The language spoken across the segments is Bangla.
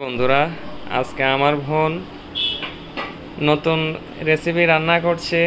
বন্ধুরা, আজকে আমার বোন নতুন রেসিপি রান্না করছে।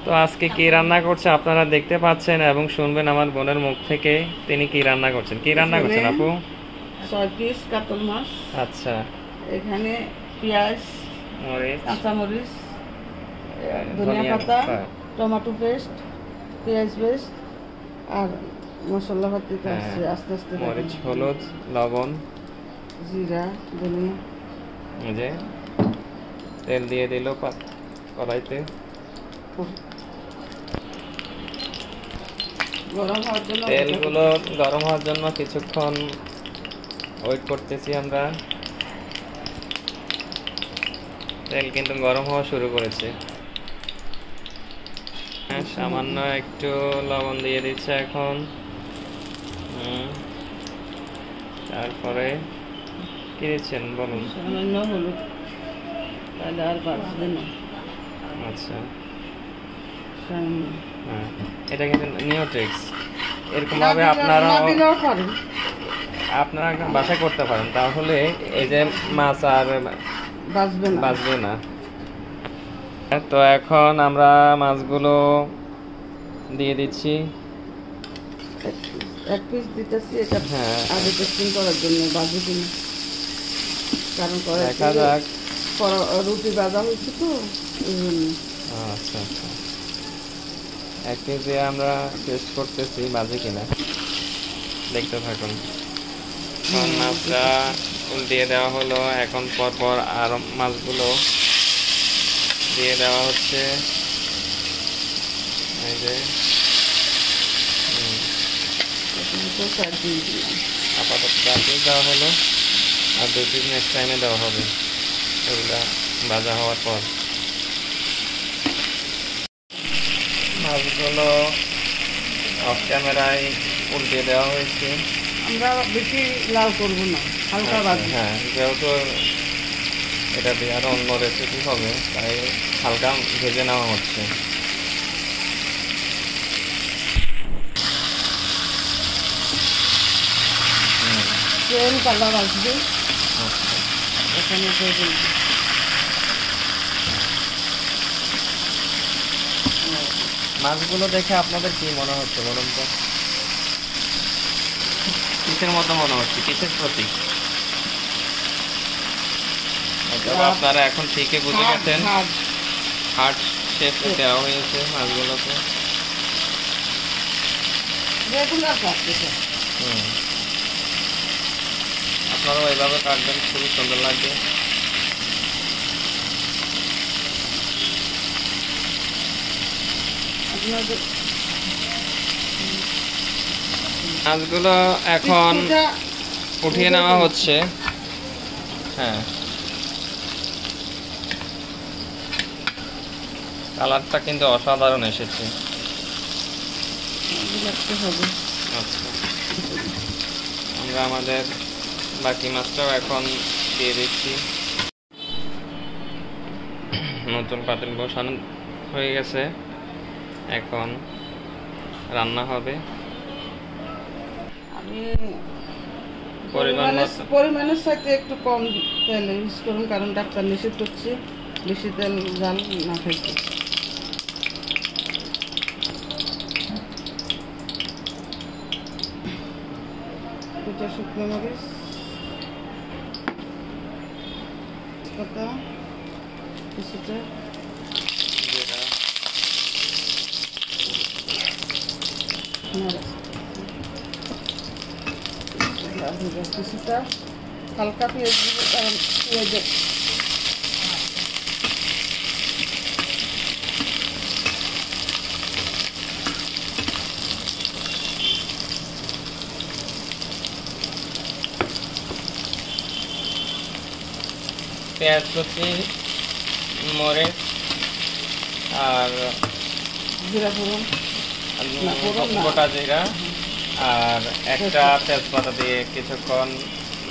তো আজকে কি রান্না করছে আপনারা দেখতে পাচ্ছেন এবং শুনবেন আমার বোনের মুখ থেকে তিনি কি রান্না করছেন। কি রান্না করছেন আপু? 6 পিস কাতল মাছ। আচ্ছা, এখানে পেঁয়াজ, মরিচ, কাঁচামরিচ, ধনিয়া পাতা, টমেটো পেস্ট, পেঁয়াজ পেস্ট আর মশলা পাতি আছে। আস্তে আস্তে মরিচ, হলুদ, লবণ, জিরা, ধনিয়া, এই যে তেল দিয়ে দিল কড়াইতে। গরম হওয়ার জন্য তেলগুলো গরম হওয়ার জন্য কিছুক্ষণ ওয়েট করতেছি আমরা। তেল কিন্তু গরম হওয়া শুরু করেছে। সামান্য একটু লবণ দিয়ে দিচ্ছে এখন। তারপরে কি দিচ্ছেন বলুন? সামান্য হলুদ, তাহলে আর বাড়বে না। আচ্ছা, সামান্য। হ্যাঁ, এটা কিন্তু নিউট্রিক্স। এরকম ভাবে আপনারা বাসায় করতে পারেন, তাহলে এই যে মাছ আর বাঁচবে না। তো এখন আমরা মাছগুলো দিয়ে দিচ্ছি। এক পিস দিতেছি, এটা আগে টেস্টিং করার জন্য বাজে কিনা, কারণ দেখা যাক। রুটি ভাজা হয়েছে তো এই জন্য। আচ্ছা আচ্ছা, এক পিস দিয়ে আমরা টেস্ট করতেছি বাজে কিনা, দেখতে থাকুন। মাছটা উল্টিয়ে দেওয়া হলো, এখন পরপর আর মাছগুলো দিয়ে দেওয়া হচ্ছে। এই যে আপাতত 4 পিস দেওয়া হলো, আর 2 পিস নেক্সট টাইমে দেওয়া হবে এগুলা ভাজা হওয়ার পর। মাছগুলো অফ ক্যামেরায় উল্টে দেওয়া হয়েছে। আমরা বেশি লাল করবো না, হালকা ভাজবো। হ্যাঁ, যেহেতু এটা দিয়ে আরো অন্য রেসিপি হবে, তাই হালকা ভেজে নেওয়া হচ্ছে। সেম কালার আসবে এখানে। মাছগুলো দেখে আপনাদের কি মনে হচ্ছে বলুন তো? কিসের মতো মনে হচ্ছে, কিসের প্রতীক? আপনারা এখন ঠিকই বুঝে গেছেন, হার্ট শেপ দেওয়া হয়েছে মাছগুলোতে। আপনারাও এইভাবে কাটবেন, খুবই সুন্দর লাগবে। মাছগুলো এখন উঠিয়ে নেওয়া হচ্ছে। হ্যাঁ, কালারটা কিন্তু অসাধারণ এসেছে। আচ্ছা, আমরা আমাদের বাকি মাছটাও এখন দিয়ে দিচ্ছি। নতুন পাতিল বসানো হয়ে গেছে, এখন রান্না হবে। আমি পরিমাণের সাথে একটু কম তেল ইউজ করুন, কারণ ডাক্তার নিষেধ করছে বেশি তেল জাল না খাইতে। দুটা শুকনো মরিচ, পাতা, কিছুটা কিছুটা হালকা পেঁয়াজ দিব, কারণ পেঁয়াজের পেঁয়াজ কুচি, মরিচ আর জিরা ফোড়ন, গোটা জিরা আর একটা তেজপাতা দিয়ে কিছুক্ষণ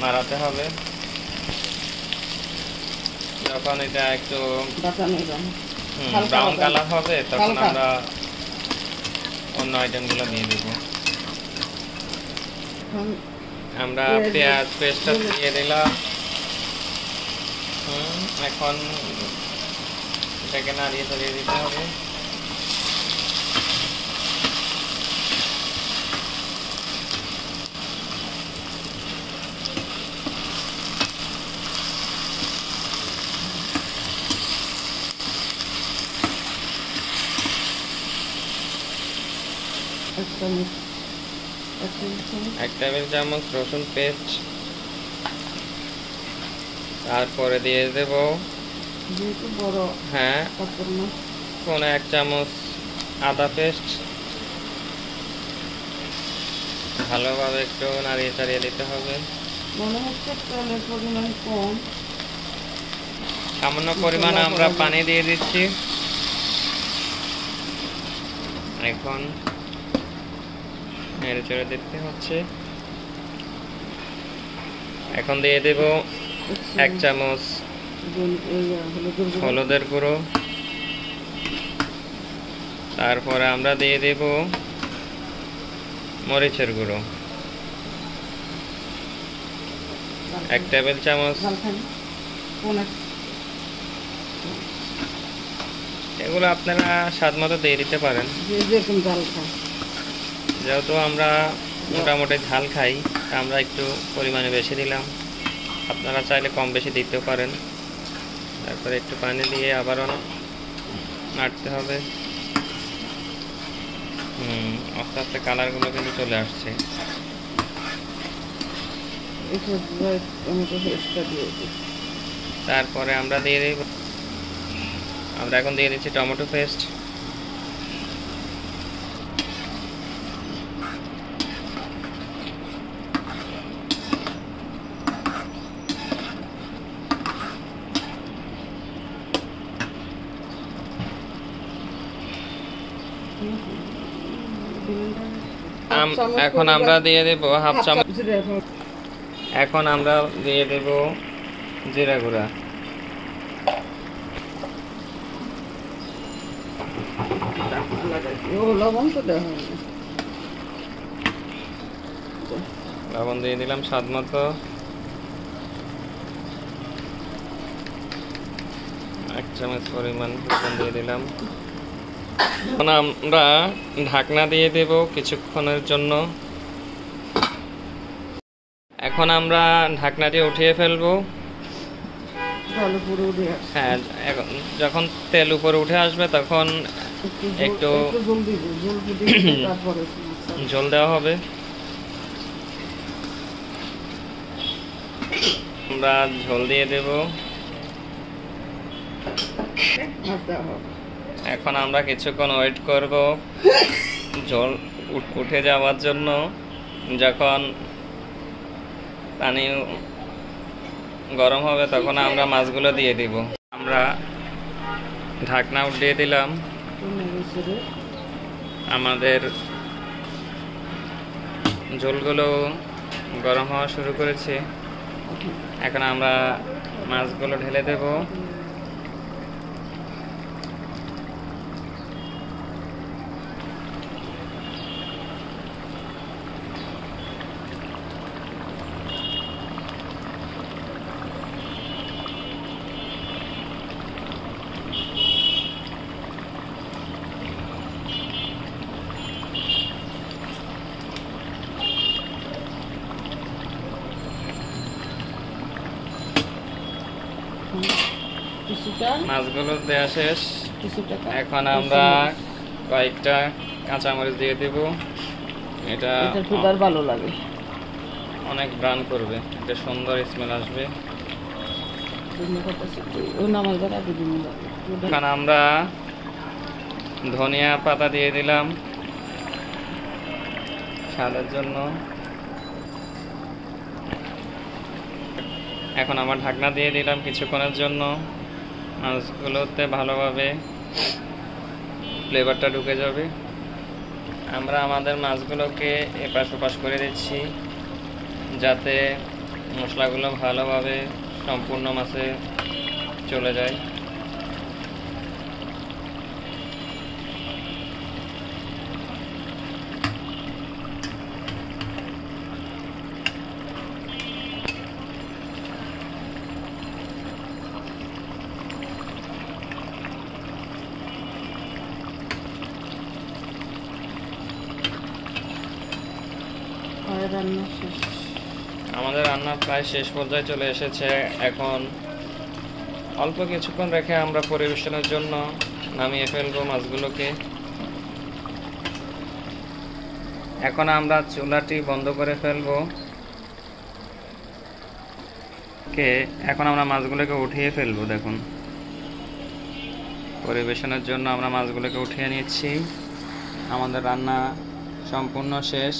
নাড়াতে হবে। যখন এটা একটু ব্রাউন কালার হবে, তখন আমরা অন্য আইটেমগুলো দিয়ে দেব। আমরা পেঁয়াজ পেস্টটা দিয়ে দিলাম, এখন এটাকে নাড়িয়ে চালিয়ে দিতে হবে। এক টেবিল চামচ রসুন পেস্ট, তারপরে দিয়ে দেব হ্যাঁ 1 চামচ আদা পেস্ট। ভালোভাবে একটু নাড়িয়ে চাড়িয়ে দিতে হবে। মনে হচ্ছে তেলের পরিমাণ কম, সামান্য পরিমাণ আমরা পানি দিয়ে দিচ্ছি। এখন নেড়ে চেড়ে দিতে হচ্ছে। এখন দিয়ে দেব 1 চামচ হলুদের গুঁড়ো, তারপরে আমরা দিয়ে দেব মরিচের গুঁড়ো 1 টেবিল চামচ। এগুলো আপনারা স্বাদ মতো দিয়ে দিতে পারেন, যেহেতু আমরা মোটামুটি ঝাল খাই আমরা একটু পরিমাণে বেশি দিলাম, আপনারা চাইলে কম বেশি দিতেও পারেন। তারপরে একটু পানি দিয়ে আবারও নাড়তে হবে। আস্তে আস্তে কালারগুলো কিন্তু চলে আসছে। তারপরে আমরা এখন দিয়ে দিচ্ছি টমেটো পেস্ট। এখন আমরা দিয়ে দেব হাফ চামচ। এখন আমরা দিয়ে দেব জিরা গুঁড়া। লবণ দিয়ে দিলাম স্বাদ মতো। 1 চামচ পরিমাণ লবণ দিয়ে দিলাম। এখন আমরা ঢাকনা দিয়ে দেব কিছুক্ষণের জন্য। এখন আমরা ঢাকনাটি উঠিয়ে ফেলবো। হ্যাঁ, যখন তেল উপরে উঠে আসবে তখন একটু জল দেওয়া হবে। আমরা ঝোল দিয়ে দেব। এখন আমরা কিছুক্ষণ ওয়েট করব ঝোল উঠে যাওয়ার জন্য। যখন পানি গরম হবে তখন আমরা মাছগুলো দিয়ে দিব। আমরা ঢাকনা উঠিয়ে দিলাম। আমাদের ঝোলগুলো গরম হওয়া শুরু করেছে। এখন আমরা মাছগুলো ঢেলে দেব। মাছগুলো দেওয়া শেষ। এখন আমরা কয়েকটা কাঁচামরিচ দিয়ে দেব। এটা ভালো লাগে, অনেক ব্রান করবে, একটা সুন্দর স্মেল আসবে। এখন আমরা ধনিয়া পাতা দিয়ে দিলাম স্বাদের জন্য। এখন আমার ঢাকনা দিয়ে দিলাম কিছুক্ষণের জন্য। মাছগুলোতে ভালোভাবে ফ্লেভারটা ঢুকে যাবে। আমরা আমাদের মাছগুলোকে এপাশ ওপাশ করে দিচ্ছি যাতে মশলাগুলো ভালোভাবে সম্পূর্ণ মাছে চলে যায়। রান্না শেষ। আমাদের রান্না প্রায় শেষ পর্যায়ে চলে এসেছে। এখন অল্প কিছুক্ষণ রেখে আমরা পরিবেশনের জন্য নামিয়ে ফেলবো মাছগুলোকে। এখন আমরা চুলাটি বন্ধ করে ফেলবো। এখন আমরা মাছগুলোকে উঠিয়ে ফেলবো। দেখুন, পরিবেশনের জন্য আমরা মাছগুলোকে উঠিয়ে নিচ্ছি। আমাদের রান্না সম্পূর্ণ শেষ।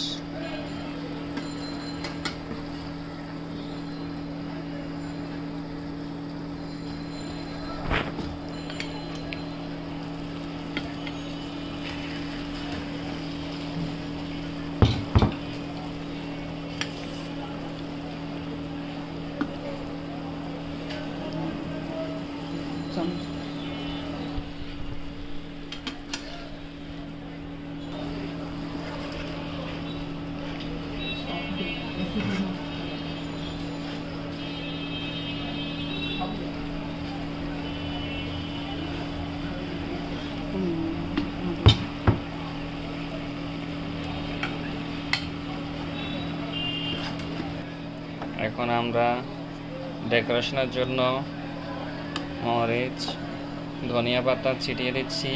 চামচ। এখন আমরা ডেকোরেশনের জন্য মরিচ, ধনিয়া পাতা ছিটিয়ে দিচ্ছি।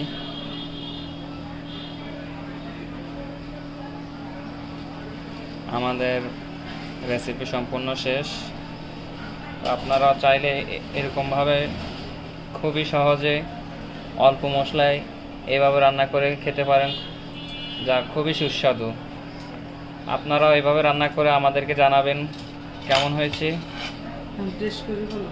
আমাদের রেসিপি সম্পূর্ণ শেষ। আপনারা চাইলে এরকমভাবে খুবই সহজে অল্প মশলায় এভাবে রান্না করে খেতে পারেন, যা খুবই সুস্বাদু। আপনারাও এভাবে রান্না করে আমাদেরকে জানাবেন কেমন হয়েছে। টেস্ট করে বলো।